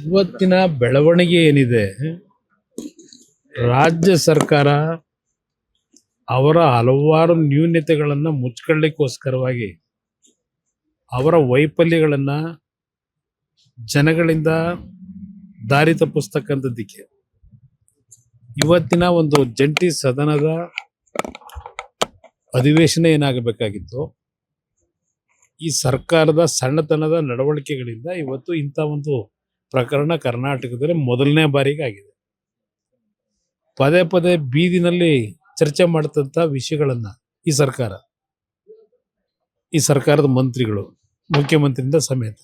ಇವತ್ತಿನ ಬೆಳವಣಿಗೆ ಏನಿದೆ, ರಾಜ್ಯ ಸರ್ಕಾರ ಅವರ ಹಲವಾರು ನ್ಯೂನತೆಗಳನ್ನು ಮುಚ್ಕೊಳ್ಳಿಕ್ಕೋಸ್ಕರವಾಗಿ ಅವರ ವೈಫಲ್ಯಗಳನ್ನು ಜನಗಳಿಂದ ದಾರಿ ತಪ್ಪಿಸ್ತಕ್ಕಂಥದ್ದಕ್ಕೆ ಇವತ್ತಿನ ಒಂದು ಜಂಟಿ ಸದನದ ಅಧಿವೇಶನ ಏನಾಗಬೇಕಾಗಿತ್ತು, ಈ ಸರ್ಕಾರದ ಸಣ್ಣತನದ ನಡವಳಿಕೆಗಳಿಂದ ಇವತ್ತು ಇಂಥ ಒಂದು ಪ್ರಕರಣ ಕರ್ನಾಟಕದಲ್ಲಿ ಮೊದಲನೇ ಬಾರಿಗೆ ಆಗಿದೆ. ಪದೇ ಪದೇ ಬೀದಿನಲ್ಲಿ ಚರ್ಚೆ ಮಾಡತಂತ ವಿಷಯಗಳನ್ನ ಈ ಸರ್ಕಾರದ ಮಂತ್ರಿಗಳು, ಮುಖ್ಯಮಂತ್ರಿಯಿಂದ ಸಮೇತ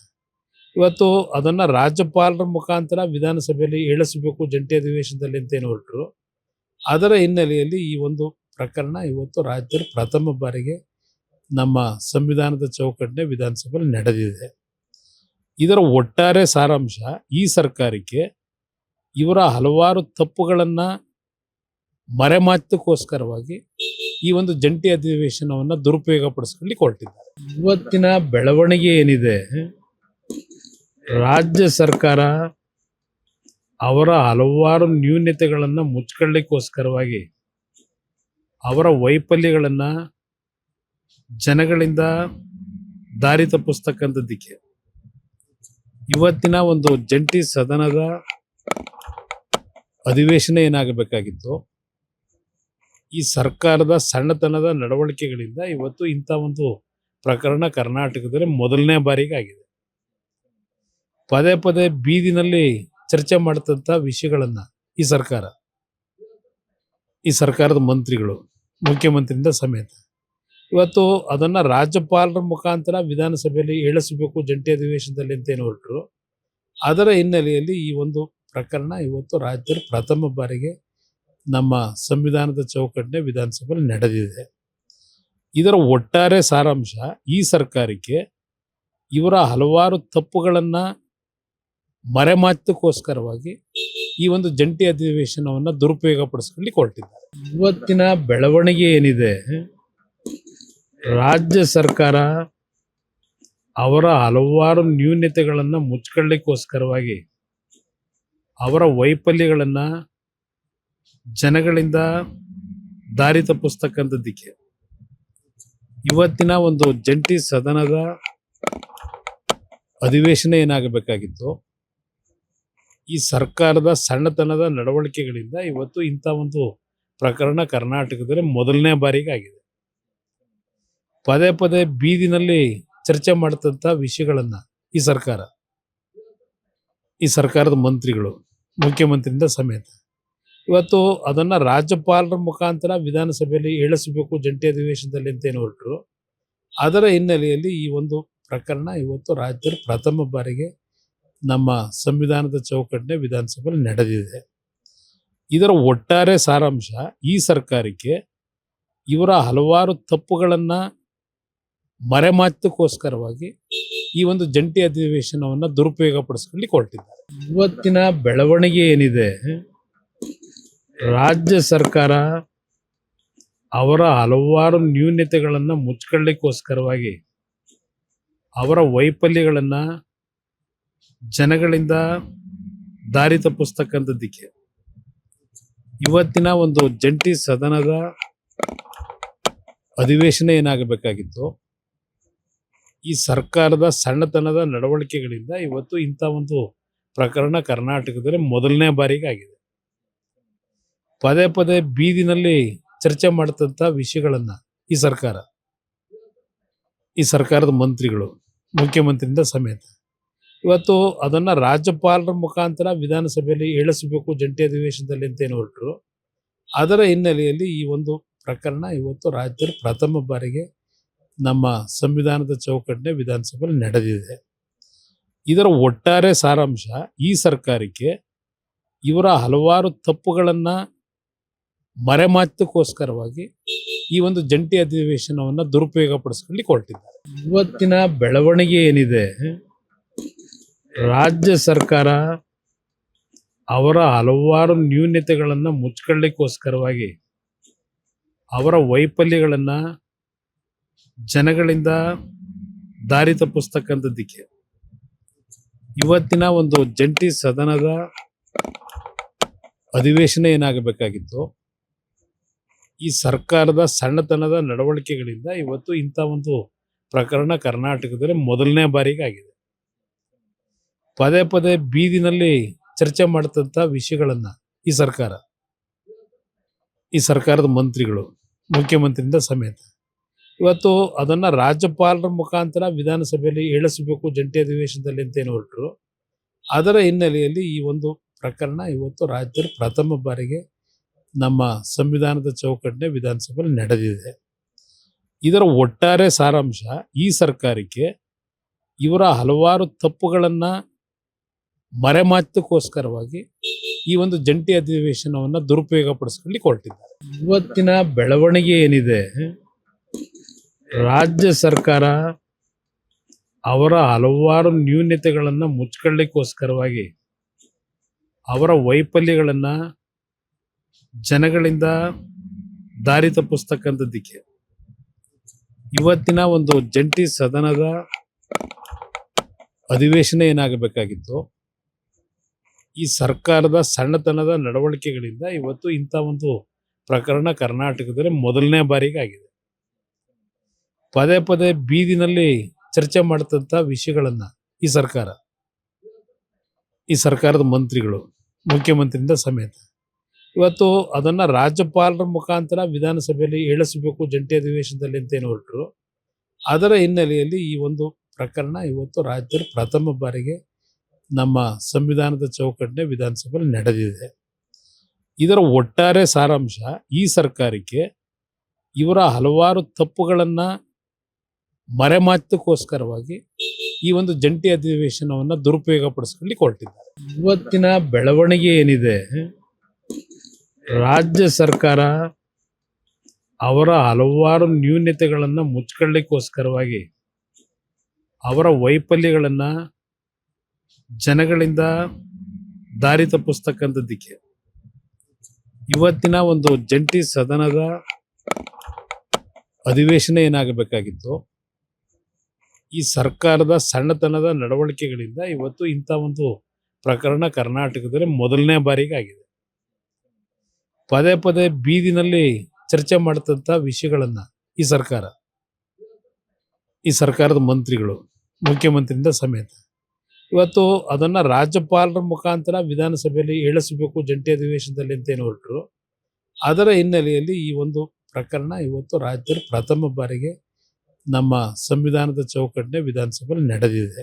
ಇವತ್ತು ಅದನ್ನ ರಾಜ್ಯಪಾಲರ ಮುಖಾಂತರ ವಿಧಾನಸಭೆಯಲ್ಲಿ ಇಳಿಸಬೇಕು ಜಂಟಿ ಅಧಿವೇಶನದಲ್ಲಿ ಅಂತ ಏನು ಹೊರಟರು. ಅದರ ಹಿನ್ನೆಲೆಯಲ್ಲಿ ಈ ಒಂದು ಪ್ರಕರಣ ಇವತ್ತು ರಾಜ್ಯದಲ್ಲಿ ಪ್ರಥಮ ಬಾರಿಗೆ ನಮ್ಮ ಸಂವಿಧಾನದ ಚೌಕಟ್ಟಿನ ವಿಧಾನಸಭೆಯಲ್ಲಿ ನಡೆದಿದೆ. ಇದರ ಒಟ್ಟಾರೆ ಸಾರಾಂಶ, ಈ ಸರ್ಕಾರಕ್ಕೆ ಇವರ ಹಲವಾರು ತಪ್ಪುಗಳನ್ನ ಮರೆಮಾಚಕ್ಕೋಸ್ಕರವಾಗಿ ಈ ಒಂದು ಜಂಟಿ ಅಧಿವೇಶನವನ್ನು ದುರುಪಯೋಗ ಪಡಿಸ್ಕೊಳ್ಳಿಕ್ಕೆ ಹೊರಟಿದ್ದಾರೆ. ಇವತ್ತಿನ ಬೆಳವಣಿಗೆ ಏನಿದೆ, ರಾಜ್ಯ ಸರ್ಕಾರ ಅವರ ಹಲವಾರು ನ್ಯೂನತೆಗಳನ್ನು ಮುಚ್ಕೊಳ್ಳಿಕ್ಕೋಸ್ಕರವಾಗಿ ಅವರ ವೈಫಲ್ಯಗಳನ್ನು ಜನಗಳಿಂದ ದಾರಿ ತಪ್ಪಿಸ್ತಕ್ಕಂಥದ್ದಕ್ಕೆ ಇವತ್ತಿನ ಒಂದು ಜಂಟಿ ಸದನದ ಅಧಿವೇಶನ ಏನಾಗಬೇಕಾಗಿತ್ತು, ಈ ಸರ್ಕಾರದ ಸಣ್ಣತನದ ನಡವಳಿಕೆಗಳಿಂದ ಇವತ್ತು ಇಂಥ ಒಂದು ಪ್ರಕರಣ ಕರ್ನಾಟಕದಲ್ಲಿ ಮೊದಲನೇ ಬಾರಿಗೆ ಆಗಿದೆ. ಪದೇ ಪದೇ ಬೀದಿನಲ್ಲಿ ಚರ್ಚೆ ಮಾಡತಂತ ವಿಷಯಗಳನ್ನ ಈ ಸರ್ಕಾರದ ಮಂತ್ರಿಗಳು, ಮುಖ್ಯಮಂತ್ರಿಯಿಂದ ಸಮೇತ ಇವತ್ತು ಅದನ್ನ ರಾಜ್ಯಪಾಲರ ಮುಖಾಂತರ ವಿಧಾನಸಭೆಯಲ್ಲಿ ಇಳಿಸಬೇಕು ಜಂಟಿ ಅಧಿವೇಶನದಲ್ಲಿ ಅಂತ ಏನು ಹೊರಟರು. ಅದರ ಹಿನ್ನೆಲೆಯಲ್ಲಿ ಈ ಒಂದು ಪ್ರಕರಣ ಇವತ್ತು ರಾಜ್ಯದಲ್ಲಿ ಪ್ರಥಮ ಬಾರಿಗೆ ನಮ್ಮ ಸಂವಿಧಾನದ ಚೌಕಟ್ಟಿನ ವಿಧಾನಸಭೆಯಲ್ಲಿ ನಡೆದಿದೆ. ಇದರ ಒಟ್ಟಾರೆ ಸಾರಾಂಶ, ಈ ಸರ್ಕಾರಕ್ಕೆ ಇವರ ಹಲವಾರು ತಪ್ಪುಗಳನ್ನ ಮರೆಮಾಚಕ್ಕೋಸ್ಕರವಾಗಿ ಈ ಒಂದು ಜಂಟಿ ಅಧಿವೇಶನವನ್ನು ದುರುಪಯೋಗ ಪಡಿಸ್ಕೊಳ್ಳಿಕ್ಕೆ ಹೊರಟಿದ್ದಾರೆ. ಇವತ್ತಿನ ಬೆಳವಣಿಗೆ ಏನಿದೆ, ರಾಜ್ಯ ಸರ್ಕಾರ ಅವರ ಹಲವಾರು ನ್ಯೂನತೆಗಳನ್ನು ಮುಚ್ಕೊಳ್ಳಿಕ್ಕೋಸ್ಕರವಾಗಿ ಅವರ ವೈಫಲ್ಯಗಳನ್ನು ಜನಗಳಿಂದ ದಾರಿ ತಪ್ಪಿಸ್ತಕ್ಕಂಥದ್ದಕ್ಕೆ ಇವತ್ತಿನ ಒಂದು ಜಂಟಿ ಸದನದ ಅಧಿವೇಶನ ಏನಾಗಬೇಕಾಗಿತ್ತು, ಈ ಸರ್ಕಾರದ ಸಣ್ಣತನದ ನಡವಳಿಕೆಗಳಿಂದ ಇವತ್ತು ಇಂಥ ಒಂದು ಪ್ರಕರಣ ಕರ್ನಾಟಕದಲ್ಲಿ ಮೊದಲನೇ ಬಾರಿಗೆ ಆಗಿದೆ. ಪದೇ ಪದೇ ಬೀದಿನಲ್ಲಿ ಚರ್ಚೆ ಮಾಡತಂತ ವಿಷಯಗಳನ್ನ ಈ ಸರ್ಕಾರದ ಮಂತ್ರಿಗಳು, ಮುಖ್ಯಮಂತ್ರಿಯಿಂದ ಸಮೇತ ಇವತ್ತು ಅದನ್ನ ರಾಜ್ಯಪಾಲರ ಮುಖಾಂತರ ವಿಧಾನಸಭೆಯಲ್ಲಿ ಇಳಿಸಬೇಕು ಜಂಟಿ ಅಧಿವೇಶನದಲ್ಲಿ ಅಂತ ಏನು ಹೊರಟರು. ಅದರ ಹಿನ್ನೆಲೆಯಲ್ಲಿ ಈ ಒಂದು ಪ್ರಕರಣ ಇವತ್ತು ರಾಜ್ಯದಲ್ಲಿ ಪ್ರಥಮ ಬಾರಿಗೆ ನಮ್ಮ ಸಂವಿಧಾನದ ಚೌಕಟ್ಟಿನ ವಿಧಾನಸಭೆಯಲ್ಲಿ ನಡೆದಿದೆ. ಇದರ ಒಟ್ಟಾರೆ ಸಾರಾಂಶ, ಈ ಸರ್ಕಾರಕ್ಕೆ ಇವರ ಹಲವಾರು ತಪ್ಪುಗಳನ್ನ ಮರೆಮಾಚಕ್ಕೋಸ್ಕರವಾಗಿ ಈ ಒಂದು ಜಂಟಿ ಅಧಿವೇಶನವನ್ನು ದುರುಪಯೋಗ ಪಡಿಸ್ಕೊಳ್ಳಿಕ್ಕೆ ಹೊರಟಿದ್ದಾರೆ. ಇವತ್ತಿನ ಬೆಳವಣಿಗೆ ಏನಿದೆ, ರಾಜ್ಯ ಸರ್ಕಾರ ಅವರ ಹಲವಾರು ನ್ಯೂನತೆಗಳನ್ನು ಮುಚ್ಕೊಳ್ಳಿಕ್ಕೋಸ್ಕರವಾಗಿ ಅವರ ವೈಫಲ್ಯಗಳನ್ನು ಜನಗಳಿಂದ ದಾರಿ ತಪ್ಪಿಸ್ತಕ್ಕಂಥದ್ದಕ್ಕೆ ಇವತ್ತಿನ ಒಂದು ಜಂಟಿ ಸದನದ ಅಧಿವೇಶನ ಏನಾಗಬೇಕಾಗಿತ್ತು, ಈ ಸರ್ಕಾರದ ಸಣ್ಣತನದ ನಡವಳಿಕೆಗಳಿಂದ ಇವತ್ತು ಇಂಥ ಒಂದು ಪ್ರಕರಣ ಕರ್ನಾಟಕದಲ್ಲಿ ಮೊದಲನೇ ಬಾರಿಗೆ ಆಗಿದೆ. ಪದೇ ಪದೇ ಬೀದಿನಲ್ಲಿ ಚರ್ಚೆ ಮಾಡತಂತ ವಿಷಯಗಳನ್ನ ಈ ಸರ್ಕಾರದ ಮಂತ್ರಿಗಳು, ಮುಖ್ಯಮಂತ್ರಿಯಿಂದ ಸಮೇತ ಇವತ್ತು ಅದನ್ನ ರಾಜ್ಯಪಾಲರ ಮುಖಾಂತರ ವಿಧಾನಸಭೆಯಲ್ಲಿ ಇಳಿಸಬೇಕು ಜಂಟಿ ಅಧಿವೇಶನದಲ್ಲಿ ಅಂತ ಏನು ಹೊರಟರು. ಅದರ ಹಿನ್ನೆಲೆಯಲ್ಲಿ ಈ ಒಂದು ಪ್ರಕರಣ ಇವತ್ತು ರಾಜ್ಯದಲ್ಲಿ ಪ್ರಥಮ ಬಾರಿಗೆ ನಮ್ಮ ಸಂವಿಧಾನದ ಚೌಕಟ್ಟಿನ ವಿಧಾನಸಭೆಯಲ್ಲಿ ನಡೆದಿದೆ. ಇದರ ಒಟ್ಟಾರೆ ಸಾರಾಂಶ, ಈ ಸರ್ಕಾರಕ್ಕೆ ಇವರ ಹಲವಾರು ತಪ್ಪುಗಳನ್ನ ಮರೆಮಾಚಕ್ಕೋಸ್ಕರವಾಗಿ ಈ ಒಂದು ಜಂಟಿ ಅಧಿವೇಶನವನ್ನು ದುರುಪಯೋಗ ಪಡಿಸ್ಕೊಳ್ಳಿಕ್ಕೆ ಹೊರಟಿದ್ದಾರೆ. ಇವತ್ತಿನ ಬೆಳವಣಿಗೆ ಏನಿದೆ, ರಾಜ್ಯ ಸರ್ಕಾರ ಅವರ ಹಲವಾರು ನ್ಯೂನತೆಗಳನ್ನು ಮುಚ್ಕೊಳ್ಳಿಕ್ಕೋಸ್ಕರವಾಗಿ ಅವರ ವೈಫಲ್ಯಗಳನ್ನು ಜನಗಳಿಂದ ದಾರಿ ತಪ್ಪಿಸ್ತಕ್ಕಂಥದ್ದಕ್ಕೆ ಇವತ್ತಿನ ಒಂದು ಜಂಟಿ ಸದನದ ಅಧಿವೇಶನ ಏನಾಗಬೇಕಾಗಿತ್ತು, ಈ ಸರ್ಕಾರದ ಸಣ್ಣತನದ ನಡವಳಿಕೆಗಳಿಂದ ಇವತ್ತು ಇಂಥ ಒಂದು ಪ್ರಕರಣ ಕರ್ನಾಟಕದಲ್ಲಿ ಮೊದಲನೇ ಬಾರಿಗೆ ಆಗಿದೆ. ಪದೇ ಪದೇ ಬೀದಿನಲ್ಲಿ ಚರ್ಚೆ ಮಾಡತಂತ ವಿಷಯಗಳನ್ನ ಈ ಸರ್ಕಾರದ ಮಂತ್ರಿಗಳು, ಮುಖ್ಯಮಂತ್ರಿಯಿಂದ ಸಮೇತ ಇವತ್ತು ಅದನ್ನ ರಾಜ್ಯಪಾಲರ ಮುಖಾಂತರ ವಿಧಾನಸಭೆಯಲ್ಲಿ ಹೇಳಿಸಬೇಕು ಜಂಟಿ ಅಧಿವೇಶನದಲ್ಲಿ ಅಂತ ಏನು ಹೊರಟರು. ಅದರ ಹಿನ್ನೆಲೆಯಲ್ಲಿ ಈ ಒಂದು ಪ್ರಕರಣ ಇವತ್ತು ರಾಜ್ಯದಲ್ಲಿ ಪ್ರಥಮ ಬಾರಿಗೆ ನಮ್ಮ ಸಂವಿಧಾನದ ಚೌಕಟ್ಟಿನ ವಿಧಾನಸಭೆಯಲ್ಲಿ ನಡೆದಿದೆ. ಇದರ ಒಟ್ಟಾರೆ ಸಾರಾಂಶ, ಈ ಸರ್ಕಾರಕ್ಕೆ ಇವರ ಹಲವಾರು ತಪ್ಪುಗಳನ್ನ ಮರೆಮಾಚೋಸ್ಕರವಾಗಿ ಈ ಒಂದು ಜಂಟಿ ಅಧಿವೇಶನವನ್ನ ದುರುಪಯೋಗ ಪಡಿಸ್ಕೊಳ್ಳಿಕ್ಕೆ ಹೊರಟಿದ್ದಾರೆ. ಇವತ್ತಿನ ಬೆಳವಣಿಗೆ ಏನಿದೆ, ರಾಜ್ಯ ಸರ್ಕಾರ ಅವರ ಹಲವಾರು ನ್ಯೂನತೆಗಳನ್ನ ಮುಚ್ಕೊಳ್ಳಿಕ್ಕೋಸ್ಕರವಾಗಿ ಅವರ ವೈಫಲ್ಯಗಳನ್ನ ಜನಗಳಿಂದ ದಾರಿ ತಪ್ಪಿಸ್ತಕ್ಕಂಥದ್ದಕ್ಕೆ ಇವತ್ತಿನ ಒಂದು ಜಂಟಿ ಸದನದ ಅಧಿವೇಶನ ಏನಾಗಬೇಕಾಗಿತ್ತು, ಈ ಸರ್ಕಾರದ ಸಣ್ಣತನದ ನಡವಳಿಕೆಗಳಿಂದ ಇವತ್ತು ಇಂಥ ಒಂದು ಪ್ರಕರಣ ಕರ್ನಾಟಕದಲ್ಲಿ ಮೊದಲನೇ ಬಾರಿಗೆ ಆಗಿದೆ. ಪದೇ ಪದೇ ಬೀದಿನಲ್ಲಿ ಚರ್ಚೆ ಮಾಡತಂತ ವಿಷಯಗಳನ್ನ ಈ ಸರ್ಕಾರದ ಮಂತ್ರಿಗಳು, ಮುಖ್ಯಮಂತ್ರಿಯಿಂದ ಸಮೇತ ಇವತ್ತು ಅದನ್ನ ರಾಜ್ಯಪಾಲರ ಮುಖಾಂತರ ವಿಧಾನಸಭೆಯಲ್ಲಿ ಹೇಳಿಸಬೇಕು ಜಂಟಿ ಅಧಿವೇಶನದಲ್ಲಿ ಅಂತ ಏನು ಹೊರಟರು. ಅದರ ಹಿನ್ನೆಲೆಯಲ್ಲಿ ಈ ಒಂದು ಪ್ರಕರಣ ಇವತ್ತು ರಾಜ್ಯದಲ್ಲಿ ಪ್ರಥಮ ಬಾರಿಗೆ ನಮ್ಮ ಸಂವಿಧಾನದ ಚೌಕಟ್ಟಿನ ವಿಧಾನಸಭೆಯಲ್ಲಿ ನಡೆದಿದೆ. ಇದರ ಒಟ್ಟಾರೆ ಸಾರಾಂಶ, ಈ ಸರ್ಕಾರಕ್ಕೆ ಇವರ ಹಲವಾರು ತಪ್ಪುಗಳನ್ನ ಮರೆಮಾಚೋಸ್ಕರವಾಗಿ ಈ ಒಂದು ಜಂಟಿ ಅಧಿವೇಶನವನ್ನ ದುರುಪಯೋಗ ಪಡಿಸ್ಕೊಳ್ಳಿಕ್ಕೆ ಹೊರಟಿದ್ದಾರೆ. ಇವತ್ತಿನ ಬೆಳವಣಿಗೆ ಏನಿದೆ, ರಾಜ್ಯ ಸರ್ಕಾರ ಅವರ ಹಲವಾರು ನ್ಯೂನತೆಗಳನ್ನ ಮುಚ್ಕೊಳ್ಳಿಕ್ಕೋಸ್ಕರವಾಗಿ ಅವರ ವೈಫಲ್ಯಗಳನ್ನ ಜನಗಳಿಂದ ದಾರಿ ತಪ್ಪಿಸ್ತಕ್ಕಂಥದ್ದಕ್ಕೆ ಇವತ್ತಿನ ಒಂದು ಜಂಟಿ ಸದನದ ಅಧಿವೇಶನ ಏನಾಗಬೇಕಾಗಿತ್ತು, ಈ ಸರ್ಕಾರದ ಸಣ್ಣತನದ ನಡವಳಿಕೆಗಳಿಂದ ಇವತ್ತು ಇಂಥ ಒಂದು ಪ್ರಕರಣ ಕರ್ನಾಟಕದಲ್ಲಿ ಮೊದಲನೇ ಬಾರಿಗೆ ಆಗಿದೆ. ಪದೇ ಪದೇ ಬೀದಿನಲ್ಲಿ ಚರ್ಚೆ ಮಾಡತಂತ ವಿಷಯಗಳನ್ನ ಈ ಸರ್ಕಾರದ ಮಂತ್ರಿಗಳು, ಮುಖ್ಯಮಂತ್ರಿಯಿಂದ ಸಮೇತ ಇವತ್ತು ಅದನ್ನ ರಾಜ್ಯಪಾಲರ ಮುಖಾಂತರ ವಿಧಾನಸಭೆಯಲ್ಲಿ ಹೇಳಿಸಬೇಕು ಜಂಟಿ ಅಧಿವೇಶನದಲ್ಲಿ ಅಂತ ಏನು ಹೊರಟರು. ಅದರ ಹಿನ್ನೆಲೆಯಲ್ಲಿ ಈ ಒಂದು ಪ್ರಕರಣ ಇವತ್ತು ರಾಜ್ಯದಲ್ಲಿ ಪ್ರಥಮ ಬಾರಿಗೆ ನಮ್ಮ ಸಂವಿಧಾನದ ಚೌಕಟ್ಟಿನ ವಿಧಾನಸಭೆಯಲ್ಲಿ ನಡೆದಿದೆ.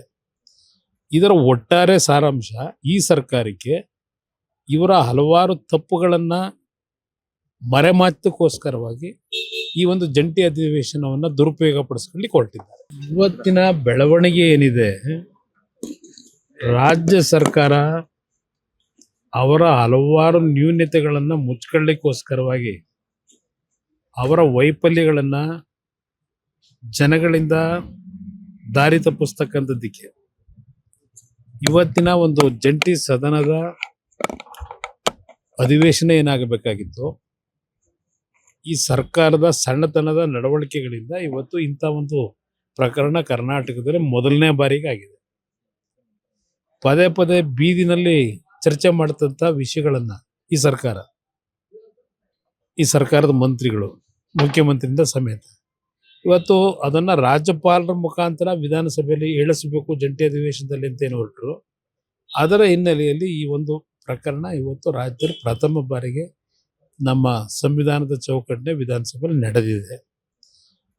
ಇದರ ಒಟ್ಟಾರೆ ಸಾರಾಂಶ, ಈ ಸರ್ಕಾರಕ್ಕೆ ಇವರ ಹಲವಾರು ತಪ್ಪುಗಳನ್ನ ಮರೆಮಾಚೋಸ್ಕರವಾಗಿ ಈ ಒಂದು ಜಂಟಿ ಅಧಿವೇಶನವನ್ನ ದುರುಪಯೋಗ ಪಡಿಸ್ಕೊಳ್ಳಿಕ್ಕೆ ಹೊರಟಿದ್ದಾರೆ. ಇವತ್ತಿನ ಬೆಳವಣಿಗೆ ಏನಿದೆ, ರಾಜ್ಯ ಸರ್ಕಾರ ಅವರ ಹಲವಾರು ನ್ಯೂನತೆಗಳನ್ನ ಮುಚ್ಕೊಳ್ಳಿಕ್ಕೋಸ್ಕರವಾಗಿ ಅವರ ವೈಫಲ್ಯಗಳನ್ನ ಜನಗಳಿಂದ ದಾರಿ ತಪ್ಪಿಸ್ತಕ್ಕಂಥದ್ದಕ್ಕೆ ಇವತ್ತಿನ ಒಂದು ಜಂಟಿ ಸದನದ ಅಧಿವೇಶನ ಏನಾಗಬೇಕಾಗಿತ್ತು, ಈ ಸರ್ಕಾರದ ಸಣ್ಣತನದ ನಡವಳಿಕೆಗಳಿಂದ ಇವತ್ತು ಇಂಥ ಒಂದು ಪ್ರಕರಣ ಕರ್ನಾಟಕದಲ್ಲಿ ಮೊದಲನೇ ಬಾರಿಗೆ ಆಗಿದೆ. ಪದೇ ಪದೇ ಬೀದಿನಲ್ಲಿ ಚರ್ಚೆ ಮಾಡತಂತ ವಿಷಯಗಳನ್ನ ಈ ಸರ್ಕಾರದ ಮಂತ್ರಿಗಳು, ಮುಖ್ಯಮಂತ್ರಿಯಿಂದ ಸಮೇತ ಇವತ್ತು ಅದನ್ನ ರಾಜ್ಯಪಾಲರ ಮುಖಾಂತರ ವಿಧಾನಸಭೆಯಲ್ಲಿ ಹೇಳಿಸಬೇಕು ಜಂಟಿ ಅಧಿವೇಶನದಲ್ಲಿ ಅಂತ ಏನು ಹೊರಟರು. ಅದರ ಹಿನ್ನೆಲೆಯಲ್ಲಿ ಈ ಒಂದು ಪ್ರಕರಣ ಇವತ್ತು ರಾಜ್ಯದಲ್ಲಿ ಪ್ರಥಮ ಬಾರಿಗೆ ನಮ್ಮ ಸಂವಿಧಾನದ ಚೌಕಟ್ಟಿನ ವಿಧಾನಸಭೆಯಲ್ಲಿ ನಡೆದಿದೆ.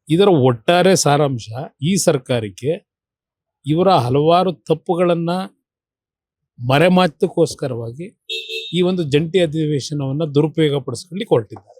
ಇದರ ಒಟ್ಟಾರೆ ಸಾರಾಂಶ, ಈ ಸರ್ಕಾರಕ್ಕೆ ಇವರ ಹಲವಾರು ತಪ್ಪುಗಳನ್ನ ಮರೆಮಾಚೋಸ್ಕರವಾಗಿ ಈ ಒಂದು ಜಂಟಿ ಅಧಿವೇಶನವನ್ನ ದುರುಪಯೋಗ ಪಡಿಸ್ಕೊಳ್ಳಿಕ್ಕೆ ಹೊರಟಿದ್ದಾರೆ.